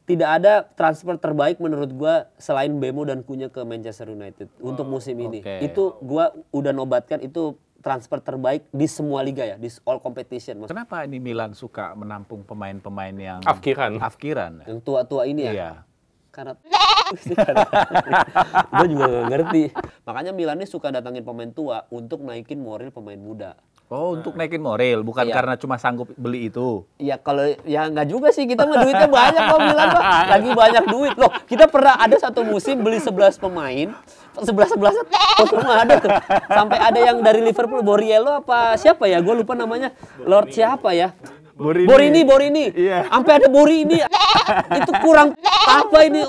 tidak ada transfer terbaik menurut gua selain Bemo dan Cunha ke Manchester United untuk musim ini. Itu gua udah nobatkan itu transfer terbaik di semua liga ya, di all competition. Kenapa ini Milan suka menampung pemain-pemain yang Afkiran? Yang tua-tua ini ya? Iya. Karena gue juga gak ngerti. Makanya Milan ini suka datangin pemain tua untuk naikin moral pemain muda. Oh, untuk naikin moral, bukan karena cuma sanggup beli itu. Iya, kalau ya nggak juga sih, kita mah duitnya banyak kok Milan mah. Lagi banyak duit loh. Kita pernah ada satu musim beli 11 pemain, 11 semua ada tuh. Sampai ada yang dari Liverpool, Borriello apa siapa ya? Gue lupa namanya. Lord siapa ya? Borini. Iya. Sampai ada Borini. Itu kurang apa ini?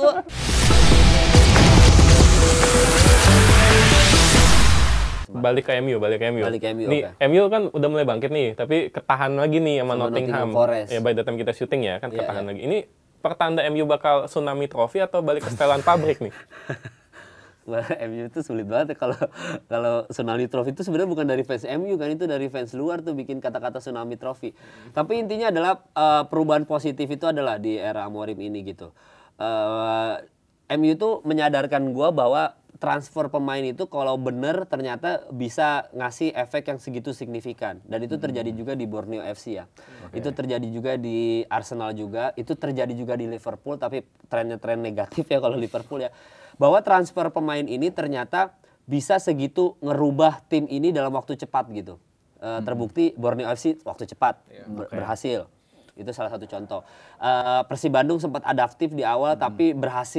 Balik ke MU. Nih, okay. MU kan udah mulai bangkit nih, tapi ketahan lagi nih sama Nottingham Forest. Ya, by the time kita syuting ya, kan ketahan lagi. Ini pertanda MU bakal tsunami trofi atau balik ke setelan pabrik nih? MU itu sulit banget ya, kalau tsunami trofi itu sebenarnya bukan dari fans MU kan, itu dari fans luar tuh bikin kata-kata tsunami trofi. Tapi intinya adalah perubahan positif itu adalah di era Amorim ini gitu. MU itu menyadarkan gua bahwa transfer pemain itu kalau bener ternyata bisa ngasih efek yang segitu signifikan, dan itu terjadi juga di Borneo FC ya. Itu terjadi juga di Arsenal juga, itu terjadi juga di Liverpool, tapi trennya tren negatif ya kalau Liverpool ya. Bahwa transfer pemain ini ternyata bisa segitu ngerubah tim ini dalam waktu cepat gitu. Terbukti Borneo FC waktu cepat berhasil. Itu salah satu contoh. Persib Bandung sempat adaptif di awal tapi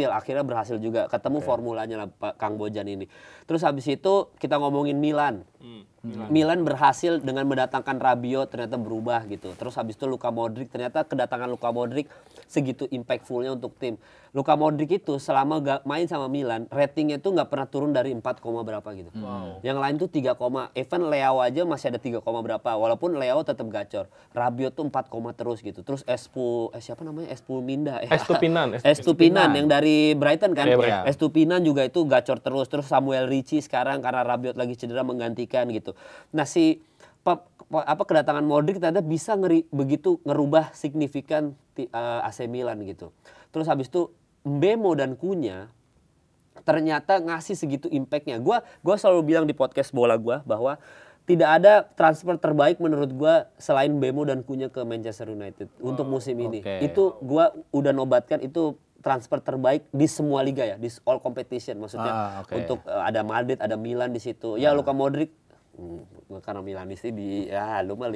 akhirnya berhasil juga. Ketemu formulanya lah Kang Bojan ini. Terus habis itu kita ngomongin Milan. Milan berhasil dengan mendatangkan Rabiot, ternyata berubah gitu. Terus habis itu Luka Modric, ternyata kedatangan Luka Modric segitu impactfulnya untuk tim. Luka Modric itu selama main sama Milan, ratingnya tuh nggak pernah turun dari 4, berapa gitu. Yang lain tuh 3, even Leao aja masih ada 3, berapa. Walaupun Leao tetap gacor. Rabiot tuh 4, terus gitu. Terus siapa namanya? Estupinan yang dari Brighton kan. Estupinan juga itu gacor terus. Terus Samuel Ricci sekarang karena Rabiot lagi cedera menggantikan gitu. Nah kedatangan Modric ternyata bisa begitu ngerubah signifikan AC Milan gitu. Terus habis itu Mbemo dan Cunha ternyata ngasih segitu impactnya. Gua selalu bilang di podcast bola gua bahwa tidak ada transfer terbaik menurut gua selain Mbemo dan Cunha ke Manchester United untuk musim ini. Itu gua udah nobatkan itu transfer terbaik di semua liga ya, di all competition maksudnya. Untuk ada Madrid, ada Milan di situ. Ya Luka Modric karena Milanis ini lu mah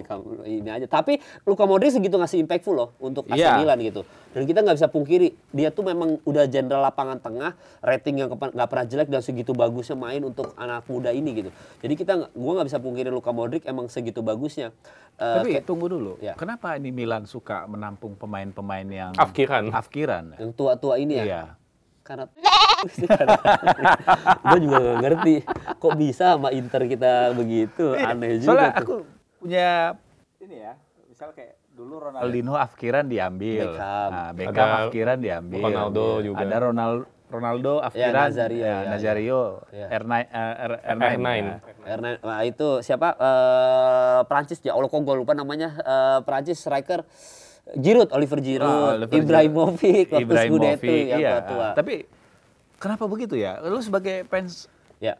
ini aja. Tapi Luka Modric segitu ngasih impactful loh untuk AC Milan gitu. Dan kita nggak bisa pungkiri dia tuh memang udah jenderal lapangan tengah, rating yang nggak pernah jelek dan segitu bagusnya main untuk anak muda ini gitu. Jadi gua nggak bisa pungkiri Luka Modric emang segitu bagusnya. Tapi tunggu dulu, kenapa ini Milan suka menampung pemain-pemain yang afkiran? Yang tua-tua ini ya? Iya. Karena gue juga gak ngerti kok bisa sama Inter kita begitu, aneh juga. Soalnya aku punya ini ya, misal kayak dulu Ronaldinho afkiran diambil, Beckham afkiran diambil, Ronaldo juga. Ada Ronaldo afkiran, Nazario, R9. Nah itu siapa? Prancis ya, Allah kok gue lupa namanya, Prancis striker. Oliver Giroud, Ibrahimovic waktu Scudetto yang tua. Tapi kenapa begitu ya? Lu sebagai fans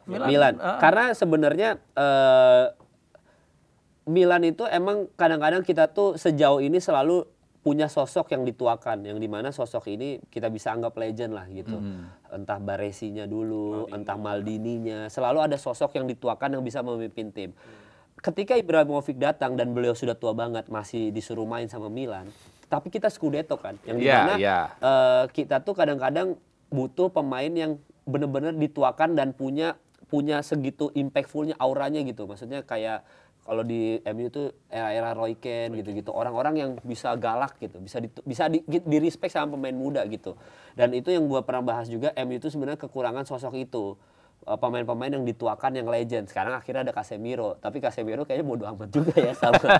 Milan. Karena sebenarnya Milan itu emang kadang-kadang kita tuh sejauh ini selalu punya sosok yang dituakan, yang dimana sosok ini kita bisa anggap legend lah gitu. Entah Baresinya dulu, entah Maldininya, selalu ada sosok yang dituakan yang bisa memimpin tim. Ketika Ibrahimovic datang dan beliau sudah tua banget masih disuruh main sama Milan, tapi kita Scudetto kan, yang dimana kita tuh kadang-kadang butuh pemain yang benar-benar dituakan dan punya segitu impactfulnya auranya gitu. Maksudnya kayak kalau di MU tuh era-era Roy Keane gitu-gitu, orang-orang yang bisa galak gitu, bisa di respect sama pemain muda gitu. Dan itu yang gua pernah bahas juga, MU itu sebenarnya kekurangan sosok itu. Pemain-pemain yang dituakan yang legend. Sekarang akhirnya ada Casemiro, tapi Casemiro kayaknya bodo amat juga ya sama.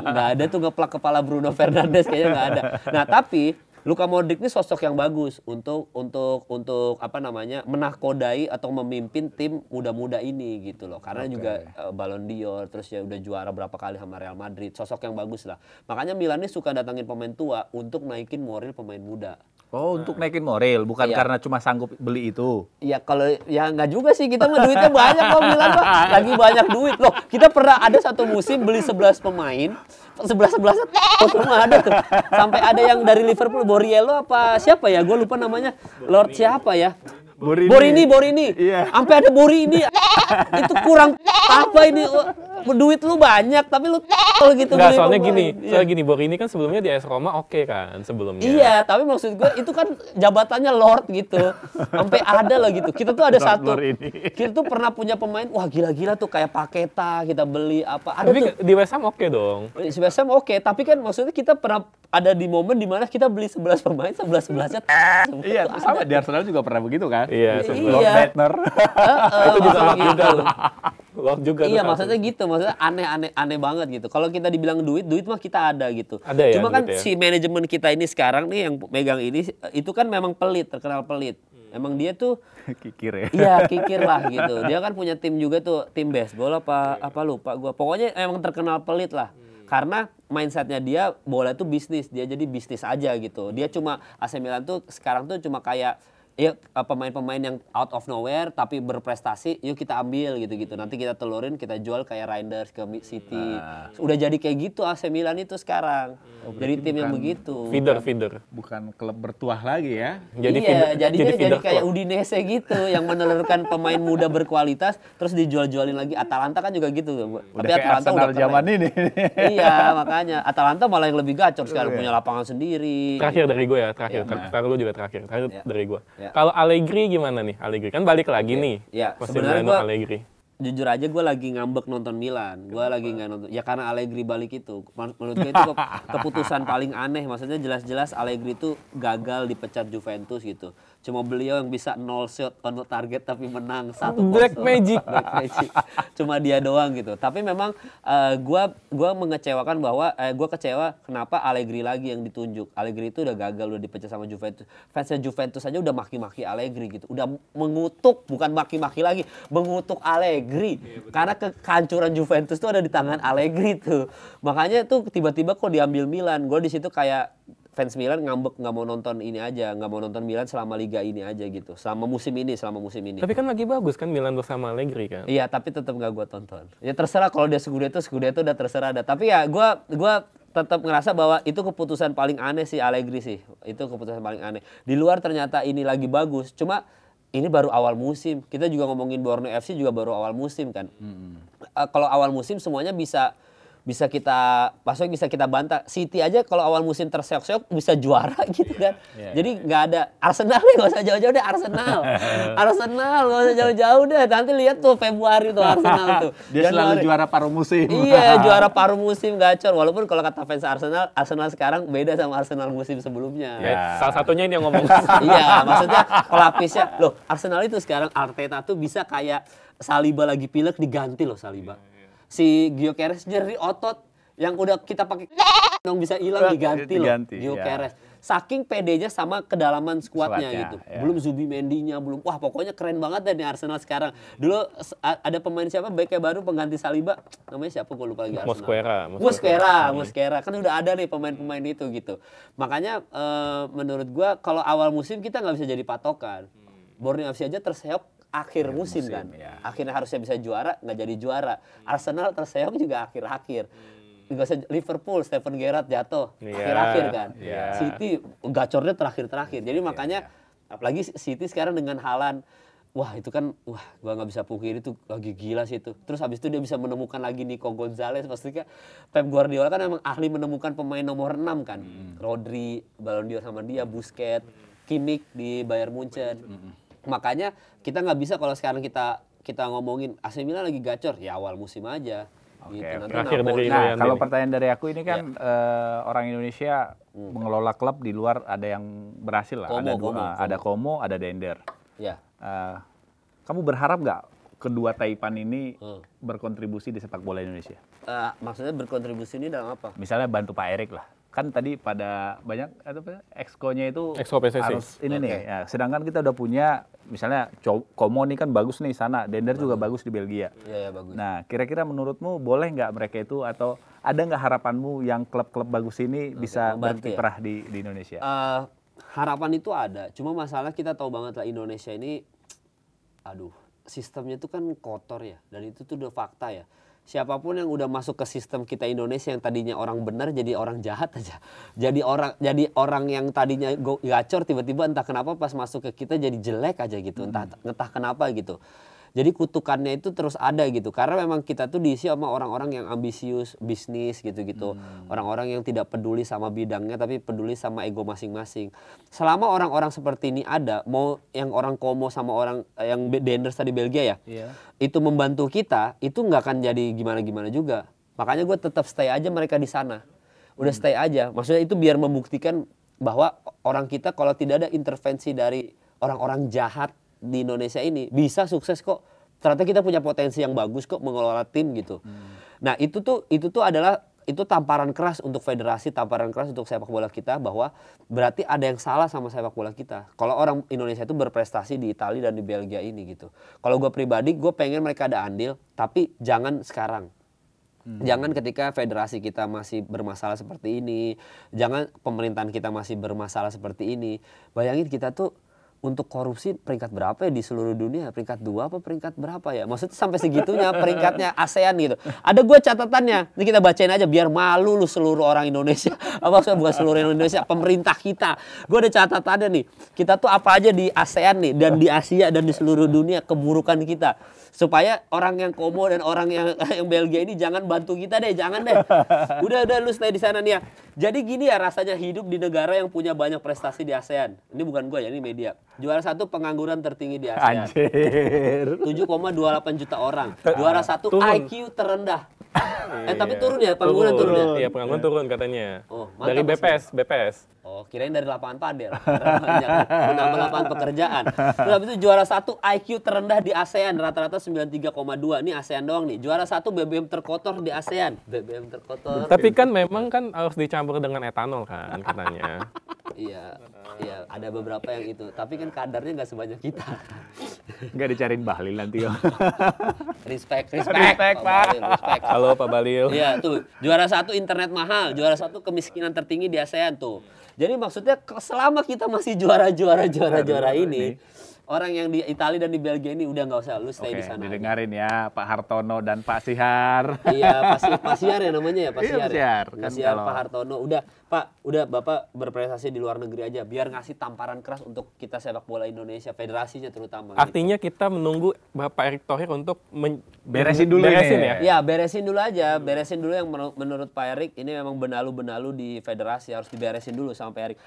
Nggak ada tuh ngeplak kepala Bruno Fernandes, kayaknya nggak ada. Nah tapi Luka Modric ini sosok yang bagus untuk menakodai atau memimpin tim muda-muda ini gitu loh. Karena juga Ballon d'Or, terus ya udah juara berapa kali sama Real Madrid, sosok yang bagus lah. Makanya Milan ini suka datangin pemain tua untuk naikin moral pemain muda. Oh, untuk naikin moral, bukan karena cuma sanggup beli itu. Iya, kalau ya nggak juga sih, kita mah duitnya banyak kok Milan mah. Lagi banyak duit loh. Kita pernah ada satu musim beli 11 pemain, 11 semua ada tuh. Sampai ada yang dari Liverpool, Borriello apa siapa ya? Gue lupa namanya. Lord siapa ya? Borini. Iya. Sampai ada Borini. Itu kurang apa ini? Duit lu banyak tapi lu gitu. Enggak, soalnya gini, Borini kan sebelumnya di AS Roma kan sebelumnya. Iya, tapi maksud gue itu kan jabatannya Lord gitu. Sampai ada lah gitu. Kita tuh ada kita tuh pernah punya pemain, wah gila-gila tuh kayak Paketa kita beli apa. Ada tapi tuh. di West Ham oke dong. Di West Ham oke, tapi kan maksudnya kita pernah ada di momen di mana kita beli 11 pemain, 11-11-nya. Iya, sama di Arsenal juga pernah begitu kan? Iya, Lord Bettner. Itu juga Lord juga loh. Lord juga. Iya, maksudnya gitu. Maksudnya aneh banget gitu. Kalau kita dibilang duit mah kita ada gitu. Ada ya, cuma kan gitu ya? si manajemen kita ini sekarang nih yang megang ini itu kan memang pelit, terkenal pelit. Emang dia tuh Kikir ya. iya, kikir lah gitu. Dia kan punya tim juga tuh, tim baseball apa lupa gua. Pokoknya emang terkenal pelit lah. Karena mindsetnya dia bola itu bisnis, dia jadi bisnis aja gitu. Dia cuma AC Milan tuh sekarang tuh cuma kayak ya pemain-pemain yang out of nowhere tapi berprestasi, yuk kita ambil gitu-gitu. Nanti kita telurin, kita jual kayak Reinders ke City. Udah jadi kayak gitu AC Milan itu sekarang. Jadi tim yang begitu. Feeder. Bukan klub bertuah lagi ya. Jadi jadi feeder kayak club. Udinese gitu yang menelurkan pemain muda berkualitas terus dijual-jualin lagi. Atalanta kan juga gitu. Udah kayak Arsenal zaman ini. Iya, makanya Atalanta malah yang lebih gacor sekarang, punya lapangan sendiri. Terakhir dari gue ya, Taruh lu juga terakhir dari gue. Ya. Kalau Allegri gimana nih? Allegri kan balik lagi nih. Ya, Musim sebenarnya baru Allegri. Jujur aja gue lagi ngambek nonton Milan. Gue lagi nggak nonton. Ya karena Allegri balik itu. Menurut gue itu keputusan paling aneh. Maksudnya jelas-jelas Allegri itu gagal dipecat Juventus gitu. Cuma beliau yang bisa 0 shot on target tapi menang 1-0. Black Magic. Cuma dia doang gitu. Tapi memang gue mengecewakan bahwa gue kecewa kenapa Allegri lagi yang ditunjuk. Allegri itu udah gagal, udah dipecat sama Juventus. Fansnya Juventus aja udah maki-maki Allegri gitu. Udah mengutuk, bukan maki-maki lagi, mengutuk Allegri. Karena kehancuran Juventus tuh ada di tangan Allegri tuh. Makanya tuh tiba-tiba kok diambil Milan. Gue di situ kayak fans Milan ngambek, nggak mau nonton ini aja, nggak mau nonton Milan selama liga ini aja gitu, selama musim ini. Tapi kan lagi bagus kan Milan bersama Allegri kan. Iya, tapi tetap nggak gue tonton. Ya terserah, kalau dia Scudetto udah terserah ada. Tapi ya gue tetap ngerasa bahwa itu keputusan paling aneh sih Allegri sih. Itu keputusan paling aneh. Di luar ternyata ini lagi bagus, cuma ini baru awal musim. Kita juga ngomongin Borneo FC juga baru awal musim kan. Kalau awal musim semuanya bisa kita bantah. City aja kalau awal musim terseok-seok bisa juara gitu kan. Jadi nggak ada Arsenal nih, nggak usah jauh-jauh deh Arsenal nggak usah jauh-jauh deh. Nanti lihat tuh Februari tuh Arsenal tuh. Dia selalu juara paruh musim. Iya, juara paruh musim gacor. Walaupun kalau kata fans Arsenal sekarang beda sama Arsenal musim sebelumnya. Ya, salah satunya ini yang ngomong. Iya, maksudnya pelapisnya. Loh, Arsenal itu sekarang Arteta tuh bisa kayak Saliba lagi pilek diganti loh Saliba. Si Gyökeres nyeri otot yang udah kita pakai dong bisa hilang diganti loh Gyökeres. Saking pedenya sama kedalaman skuadnya gitu. Belum Zubimendi-nya, belum. Wah, pokoknya keren banget deh nih Arsenal sekarang. Dulu ada pemain siapa backnya baru pengganti Saliba, namanya siapa gue lupa lagi. Mosquera. Kan udah ada nih pemain-pemain itu gitu. Makanya menurut gue kalau awal musim kita nggak bisa jadi patokan. Borneo FC aja terseok akhir musim kan. Ya. Akhirnya harusnya bisa juara, nggak jadi juara. Arsenal terseok juga akhir-akhir. Nggak usah Liverpool, Steven Gerrard jatuh akhir-akhir kan. City gacornya terakhir-terakhir. Jadi makanya apalagi City sekarang dengan Haaland, wah itu kan, gua nggak bisa pungkiri itu lagi gila sih itu. Terus habis itu dia bisa menemukan lagi Nico Gonzalez. Pastinya Pep Guardiola kan emang ahli menemukan pemain nomor 6 kan. Rodri, Ballon d'Or sama dia, Busquets, Kimmich di Bayern Munchen. Makanya kita nggak bisa kalau sekarang kita ngomongin AC Milan lagi gacor, ya awal musim aja. Oke, gitu. Kalau pertanyaan dari aku ini kan orang Indonesia mengelola klub di luar ada yang berhasil lah. Ada Como, ada Dender. Ya. Kamu berharap nggak kedua Taipan ini berkontribusi di sepak bola Indonesia? Maksudnya berkontribusi ini dalam apa? Misalnya bantu Pak Erik lah. Kan tadi pada banyak exco-nya itu Exco PSSI. Harus ini nih. Ya, sedangkan kita udah punya misalnya Como nih kan bagus nih sana, Dender juga bagus di Belgia. Iya, bagus. Nah, kira-kira menurutmu boleh nggak mereka itu atau ada nggak harapanmu yang klub-klub bagus ini bisa berkiprah di Indonesia? harapan itu ada. Cuma masalah kita tahu banget lah Indonesia ini, aduh, sistemnya itu kan kotor ya. Dan itu tuh udah fakta ya. Siapapun yang udah masuk ke sistem kita Indonesia yang tadinya orang benar jadi orang jahat aja. Jadi orang yang tadinya gacor tiba-tiba entah kenapa pas masuk ke kita jadi jelek aja gitu. Entah kenapa gitu. Jadi kutukannya itu terus ada gitu. Karena memang kita tuh diisi sama orang-orang yang ambisius, bisnis gitu-gitu. Orang-orang yang tidak peduli sama bidangnya tapi peduli sama ego masing-masing. Selama orang-orang seperti ini ada, mau yang orang Como sama orang yang Denders tadi Belgia ya, itu membantu kita, itu nggak akan jadi gimana-gimana juga. Makanya gue tetap stay aja mereka di sana. Udah stay aja. Maksudnya itu biar membuktikan bahwa orang kita kalau tidak ada intervensi dari orang-orang jahat di Indonesia ini bisa sukses kok. Ternyata kita punya potensi yang bagus kok mengelola tim gitu. Nah, itu tuh adalah tamparan keras untuk federasi, tamparan keras untuk sepak bola kita bahwa berarti ada yang salah sama sepak bola kita. Kalau orang Indonesia itu berprestasi di Italia dan di Belgia ini gitu. Kalau gue pribadi, gue pengen mereka ada andil, tapi jangan sekarang. Jangan ketika federasi kita masih bermasalah seperti ini, jangan pemerintahan kita masih bermasalah seperti ini. Bayangin kita tuh untuk korupsi peringkat berapa ya di seluruh dunia? Peringkat 2 apa peringkat berapa ya? Maksudnya sampai segitunya peringkatnya ASEAN gitu. Ada gue catatannya. Ini kita bacain aja biar malu lu seluruh orang Indonesia. Maksudnya bukan seluruh Indonesia, pemerintah kita. Gue ada catatannya nih. Kita tuh apa aja di ASEAN nih dan di Asia dan di seluruh dunia keburukan kita. Supaya orang yang Como dan orang yang Belgia ini jangan bantu kita deh, jangan deh. Udah lu stay di sana nih ya. Jadi gini ya rasanya hidup di negara yang punya banyak prestasi di ASEAN. Ini bukan gue ya, ini media. Juara 1 pengangguran tertinggi di ASEAN. Anjir. 7,28 juta orang. Juara 1 IQ terendah. Tapi turun ya, pengangguran turun ya? Iya, pengangguran turun katanya. Oh, dari BPS. Oh, kirain dari lapangan padel. Menambah lapangan pekerjaan. Terus habis itu juara 1 IQ terendah di ASEAN, rata-rata 93,2. Ini ASEAN doang nih. Juara 1 BBM terkotor di ASEAN. BBM terkotor. Tapi kan memang kan harus dicampur dengan etanol kan katanya. Iya, ada beberapa yang itu. Tapi kan kadarnya nggak sebanyak kita. Nggak dicariin Bahlil nanti ya. Respect, Pak. Respect. Halo Pak Balil. Iya tuh, juara 1 internet mahal, juara 1 kemiskinan tertinggi di ASEAN tuh. Jadi maksudnya selama kita masih juara ini, orang yang di Italia dan di Belgia ini udah nggak usah, lu stay di sana. Didengarin ya Pak Hartono dan Pak Sihar. Iya, Pak Sihar ya namanya ya, Pak Sihar. Kan Sihar, Pak Hartono. Udah Bapak berprestasi di luar negeri aja, biar ngasih tamparan keras untuk kita sepak bola Indonesia, federasinya terutama. Artinya kita menunggu Bapak Erick Thohir untuk beresin dulu ya. Ya, beresin dulu aja. Beresin dulu yang menurut Pak Erick ini memang benalu-benalu di federasi, harus diberesin dulu sama Pak Erick.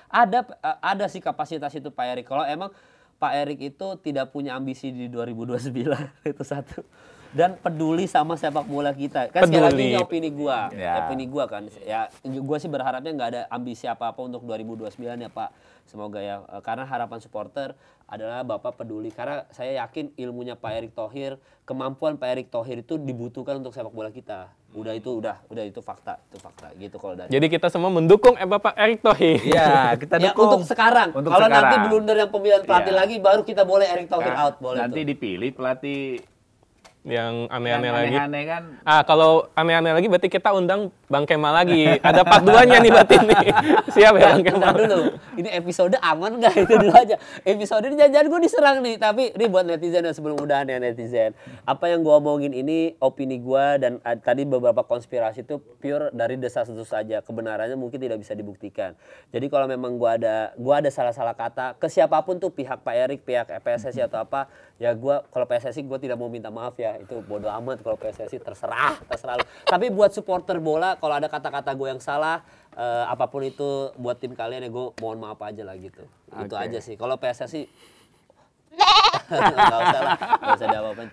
Ada sih kapasitas itu Pak Erick. Kalau emang Pak Erick itu tidak punya ambisi di 2029 itu satu. Dan peduli sama sepak bola kita. Kan sekali lagi ini opini gua. Opini gua kan. Ya gua sih berharapnya nggak ada ambisi apa-apa untuk 2029 ya Pak. Semoga ya. Karena harapan supporter adalah Bapak peduli. Karena saya yakin ilmunya Pak Erick Thohir, kemampuan Pak Erick Thohir itu dibutuhkan untuk sepak bola kita. Udah itu fakta, gitu kalau dari. Jadi kita semua mendukung Bapak Erick Thohir. Iya, kita dukung. Untuk sekarang. Kalau nanti blunder yang pemilihan pelatih lagi baru kita boleh Erick Thohir out, boleh. Nanti dipilih pelatih yang aneh-aneh lagi. Aneh-aneh kan. Kalau aneh-aneh lagi berarti kita undang Bang Kemal lagi. Ada part 2-nya nih berarti nih. Siap ya Bang Kemal? Dulu. Ini episode aman nggak? Itu dulu aja. Episode ini jangan gue diserang nih. Tapi ini buat netizen dan sebelum udahan ya netizen. Apa yang gue omongin ini opini gue dan tadi beberapa konspirasi itu pure dari desas-desus saja. Kebenarannya mungkin tidak bisa dibuktikan. Jadi kalau memang gue ada salah-salah kata ke siapapun tuh pihak Pak Erick, pihak PSSI atau apa, ya gue kalau PSSI gue tidak mau minta maaf ya. Itu bodo amat kalau PSSI terserah lu. Tapi buat supporter bola kalau ada kata-kata gue yang salah apapun itu buat tim kalian ya gue mohon maaf aja lah gitu. Itu aja sih. Kalau PSSI nggak usah lah, nggak usah apa-apain.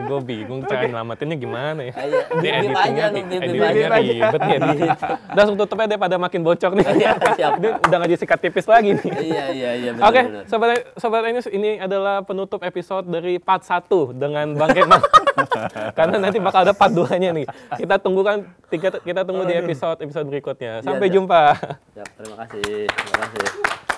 Gue bingung cara nyelamatinnya gimana ya. Dia editingnya ribet nih. Langsung tutup aja daripada makin bocor nih. Siap. Ini udah nggak jadi sikat tipis lagi nih. Iya. Oke, sobat ini adalah penutup episode dari part 1 dengan Bang Kemal. Karena nanti bakal ada part 2-nya nih. Kita tunggu di episode berikutnya. Sampai jumpa. Terima kasih.